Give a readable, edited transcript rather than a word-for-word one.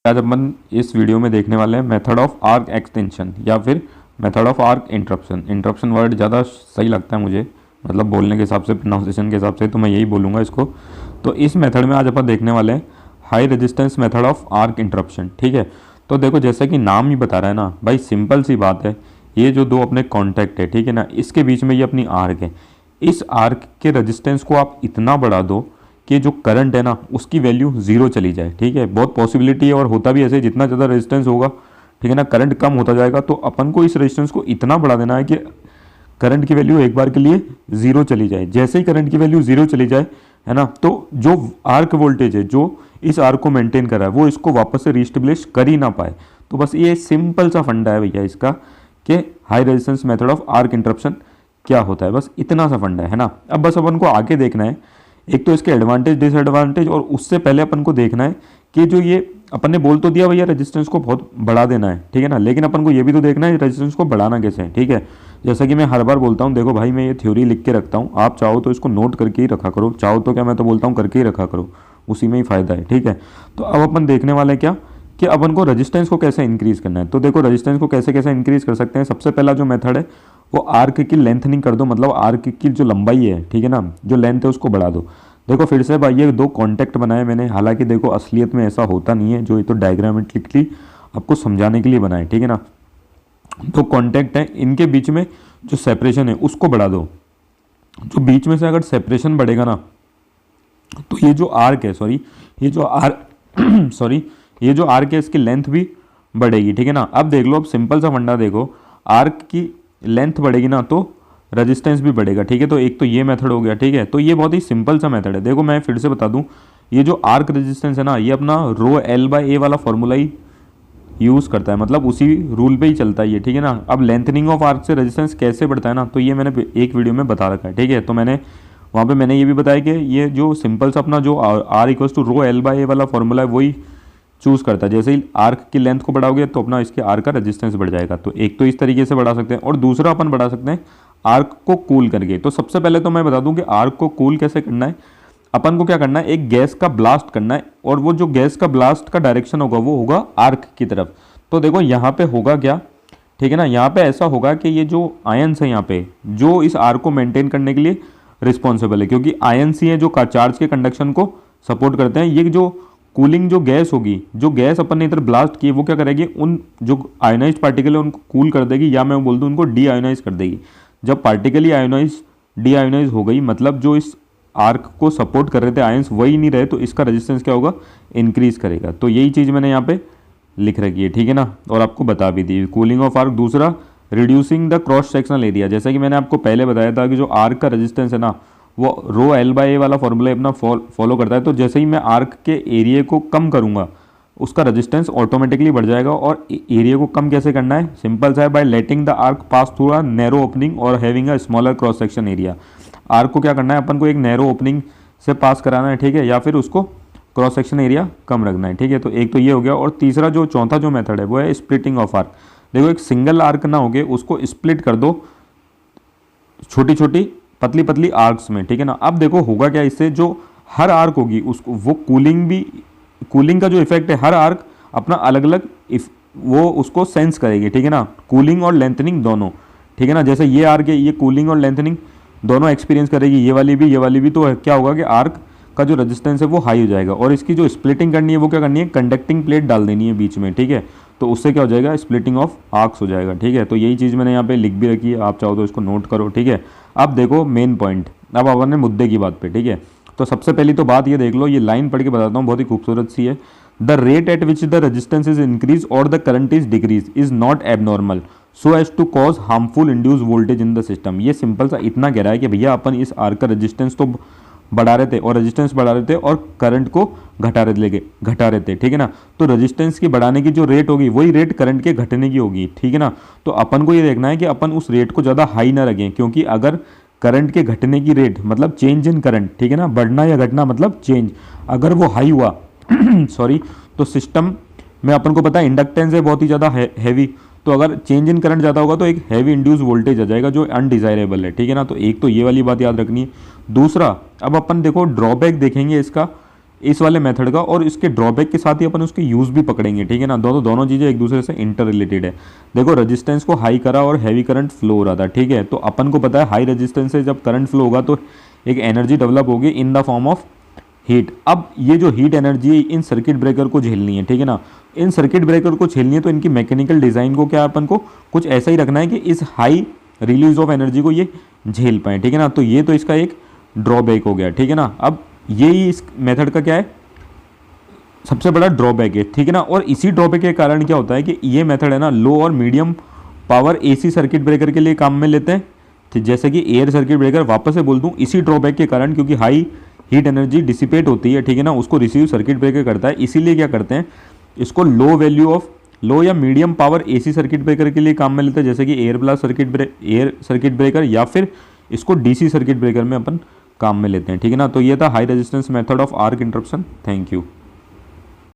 आज अपन इस वीडियो में देखने वाले हैं मेथड ऑफ आर्क एक्सटेंशन या फिर method of arc interruption. Interruption word ज़्यादा सही लगता है मुझे, मतलब बोलने के हिसाब से, प्रोनाउंसिएशन के हिसाब से, तो मैं यही बोलूँगा इसको। तो इस मेथड में आज अपन देखने वाले हैं high resistance method of arc interruption. ठीक है, तो देखो जैसे कि नाम ही बता रहा है ना भाई, सिंपल सी बात है। ये जो दो अपने कॉन्टैक्ट है, ठीक है ना, इसके बीच में ये अपनी आर्क है। इस आर्क के रेजिस्टेंस को आप इतना बढ़ा दो कि जो करंट है ना उसकी वैल्यू जीरो चली जाए। ठीक है, बहुत पॉसिबिलिटी है और होता भी ऐसे, जितना ज़्यादा रेजिस्टेंस होगा, ठीक है ना, करंट कम होता जाएगा। तो अपन को इस रेजिस्टेंस को इतना बढ़ा देना है कि करंट की वैल्यू एक बार के लिए जीरो चली जाए। जैसे ही करंट की वैल्यू जीरो चली जाए, है ना, तो जो आर्क वोल्टेज है जो इस आर्क को मेंटेन कर रहा है वो इसको वापस से रीस्टेब्लिश कर ही ना पाए। तो बस ये सिंपल सा फंडा है भैया इसका, कि high resistance method of arc interruption क्या होता है। बस इतना सा फंडा है ना। अब बस अपन को आगे देखना है, एक तो इसके एडवांटेज डिसएडवांटेज, और उससे पहले अपन को देखना है कि जो ये अपन ने बोल तो दिया भैया रेजिस्टेंस को बहुत बढ़ा देना है, ठीक है ना, लेकिन अपन को ये भी तो देखना है रेजिस्टेंस को बढ़ाना कैसे है। ठीक है, जैसा कि मैं हर बार बोलता हूँ, देखो भाई मैं ये थ्योरी लिख के रखता हूँ, आप चाहो तो इसको नोट करके ही रखा करो, चाहो तो क्या, मैं तो बोलता हूँ करके ही रखा करो, उसी में ही फायदा है। ठीक है, तो अब अपन देखने वाले हैं क्या, कि अपन को रेजिस्टेंस को कैसे इंक्रीज करना है। तो देखो रेजिस्टेंस को कैसे कैसे इंक्रीज कर सकते हैं। सबसे पहला जो मेथड है वो आर्क की लेंथनिंग कर दो, मतलब आर्क की जो लंबाई है, ठीक है ना, जो लेंथ है उसको बढ़ा दो। देखो फिर से भाई, ये दो कॉन्टैक्ट बनाए मैंने, हालांकि देखो असलियत में ऐसा होता नहीं है, जो ये तो डायग्रामेटिकली आपको समझाने के लिए बनाए, ठीक है ना। दो कॉन्टैक्ट हैं, इनके बीच में जो सेपरेशन है उसको बढ़ा दो। जो बीच में से अगर सेपरेशन बढ़ेगा ना, तो ये जो आर्क है, सॉरी ये जो आर्क सॉरी ये जो आर्क है इसकी लेंथ भी बढ़ेगी। ठीक है ना। अब देख लो, अब सिंपल सा फंडा देखो, आर्क की लेंथ बढ़ेगी ना तो रेजिस्टेंस भी बढ़ेगा। ठीक है, तो एक तो ये मेथड हो गया। ठीक है, तो ये बहुत ही सिंपल सा मेथड है। देखो मैं फिर से बता दूं, ये जो आर्क रेजिस्टेंस है ना, ये अपना रो एल बाई ए वाला फॉर्मूला ही यूज़ करता है, मतलब उसी रूल पे ही चलता है ये। ठीक है ना। अब लेंथनिंग ऑफ आर्क से रेजिस्टेंस कैसे बढ़ता है ना, तो ये मैंने एक वीडियो में बता रखा है। ठीक है, तो मैंने वहाँ पे मैंने ये भी बताया कि ये जो सिंपल सा अपना जो R equals to rho L by A वाला फॉर्मूला है वही चूज़ करता है। जैसे ही आर्क की लेंथ को बढ़ाओगे तो अपना इसके आर्क का रेजिस्टेंस बढ़ जाएगा। तो एक तो इस तरीके से बढ़ा सकते हैं, और दूसरा अपन बढ़ा सकते हैं आर्क को कूल करके। तो सबसे पहले तो मैं बता दूं कि आर्क को कूल कैसे करना है। अपन को क्या करना है, एक गैस का ब्लास्ट करना है, और वो जो गैस का ब्लास्ट का डायरेक्शन होगा वो होगा आर्क की तरफ। तो देखो यहाँ पे होगा क्या, ठीक है ना, यहाँ पे ऐसा होगा कि ये जो आयंस है यहाँ पे, जो इस आर्क को मेंटेन करने के लिए रिस्पॉन्सिबल है, क्योंकि आयंस ही है जो चार्ज के कंडक्शन को सपोर्ट करते हैं। ये जो कूलिंग जो गैस होगी, जो गैस अपन ने इधर ब्लास्ट की, वो क्या करेगी, उन जो आयोनाइज पार्टिकल है उनको कूल कर देगी, या मैं बोल दूं उनको डी आयोनाइज कर देगी। जब पार्टिकल ही आयोनाइज डी आयोनाइज हो गई, मतलब जो इस आर्क को सपोर्ट कर रहे थे आयंस वही नहीं रहे, तो इसका रेजिस्टेंस क्या होगा, इंक्रीज करेगा। तो यही चीज़ मैंने यहाँ पे लिख रखी है, ठीक है ना, और आपको बता भी दी। Cooling of arc. दूसरा, reducing the cross sectional area. जैसा कि मैंने आपको पहले बताया था कि जो आर्क का रेजिस्टेंस है ना, वो रो एल बाई ए वाला फॉर्मूला अपना फॉलो करता है। तो जैसे ही मैं आर्क के एरिया को कम करूँगा, उसका रेजिस्टेंस ऑटोमेटिकली बढ़ जाएगा। और एरिया को कम कैसे करना है, सिंपल सा है, by letting the arc pass through a narrow opening और having a smaller cross section area. Arc को क्या करना है, अपन को एक नैरो ओपनिंग से पास कराना है, ठीक है, या फिर उसको क्रॉस सेक्शन एरिया कम रखना है। ठीक है, तो एक तो ये हो गया। और तीसरा जो चौथा जो मेथड है वो है स्प्लिटिंग ऑफ आर्क। देखो एक सिंगल आर्क ना होगे, उसको स्प्लिट कर दो छोटी छोटी पतली पतली आर्क्स में। ठीक है ना। अब देखो होगा क्या, इससे जो हर आर्क होगी उसको वो कूलिंग का जो इफेक्ट है, हर आर्क अपना अलग अलग वो उसको सेंस करेगी। ठीक है ना, कूलिंग और लेंथनिंग दोनों। ठीक है ना, जैसे ये आर्क है, ये कूलिंग और लेंथनिंग दोनों एक्सपीरियंस करेगी, ये वाली भी। तो क्या होगा कि आर्क का जो रेजिस्टेंस है वो हाई हो जाएगा। और इसकी जो स्प्लिटिंग करनी है वो क्या करनी है, कंडक्टिंग प्लेट डाल देनी है बीच में। ठीक है, तो उससे क्या हो जाएगा, स्प्लिटिंग ऑफ आर्क्स हो जाएगा। ठीक है, तो यही चीज़ मैंने यहाँ पे लिख भी रखी है, आप चाहो तो इसको नोट करो। ठीक है, अब देखो मेन पॉइंट, अब अपन ने मुद्दे की बात पे। ठीक है, तो सबसे पहली तो बात ये देख लो, ये लाइन पढ़ के बताता हूँ, बहुत ही खूबसूरत सी है। The rate at which the resistance is increase और the current is decrease is not abnormal so as to cause harmful induce voltage in the system. ये सिंपल सा इतना कह रहा है कि भैया अपन इस आर्क का रेजिस्टेंस तो बढ़ा रहे थे, और रेजिस्टेंस बढ़ा रहे थे, और करंट को घटा रहे थे। ठीक है ना, तो रेजिस्टेंस की बढ़ाने की जो रेट होगी वही रेट करंट के घटने की होगी। ठीक है ना, तो अपन को ये देखना है कि अपन उस रेट को ज़्यादा हाई ना रखें, क्योंकि अगर करंट के घटने की रेट मतलब चेंज इन करंट, ठीक है ना, बढ़ना या घटना मतलब चेंज, अगर वो हाई हुआ सॉरी, तो सिस्टम में अपन को पता है इंडक्टेंस है बहुत ही ज़्यादा हैवी, तो अगर चेंज इन करंट ज़्यादा होगा तो एक हैवी इंड्यूस वोल्टेज आ जाएगा जो अनडिजायरेबल है। ठीक है ना, तो एक तो ये वाली बात याद रखनी है। दूसरा, अब अपन देखो ड्रॉबैक देखेंगे इसका, इस वाले मेथड का, और इसके ड्रॉबैक के साथ ही अपन उसके यूज़ भी पकड़ेंगे, ठीक है ना। दोनों चीज़ें एक दूसरे से इंटर रिलेटेड है। देखो रेजिस्टेंस को हाई करा और हैवी करंट फ्लो हो रहा था, ठीक है, तो अपन को पता है हाई रेजिस्टेंस से जब करंट फ्लो होगा तो एक एनर्जी डेवलप होगी in the form of heat. अब ये जो हीट एनर्जी है इन सर्किट ब्रेकर को झेलनी है, ठीक है ना। इन सर्किट ब्रेकर को झेलनी है तो इनकी मैकेनिकल डिज़ाइन को क्या अपन को कुछ ऐसा ही रखना है कि इस हाई रिलीज ऑफ एनर्जी को ये झेल पाए, ठीक है ना। तो ये तो इसका एक ड्रॉबैक हो गया, ठीक है ना। अब यही इस मेथड का क्या है, सबसे बड़ा ड्रॉबैक है, ठीक है ना। और इसी ड्रॉबैक के कारण क्या होता है कि ये मेथड है ना लो और medium power AC circuit breaker के लिए काम में लेते हैं, ठीक, जैसे कि एयर सर्किट ब्रेकर। वापस से बोल दूं, इसी ड्रॉबैक के कारण, क्योंकि हाई हीट एनर्जी डिसिपेट होती है, ठीक है ना, उसको रिसीव सर्किट ब्रेकर करता है, इसीलिए क्या करते हैं इसको लो या medium power AC circuit breaker के लिए काम में लेते हैं, जैसे कि एयर सर्किट ब्रेकर, या फिर इसको डीसी सर्किट ब्रेकर में अपन काम में लेते हैं, ठीक है ना। तो ये था high resistance method of arc interruption. Thank you.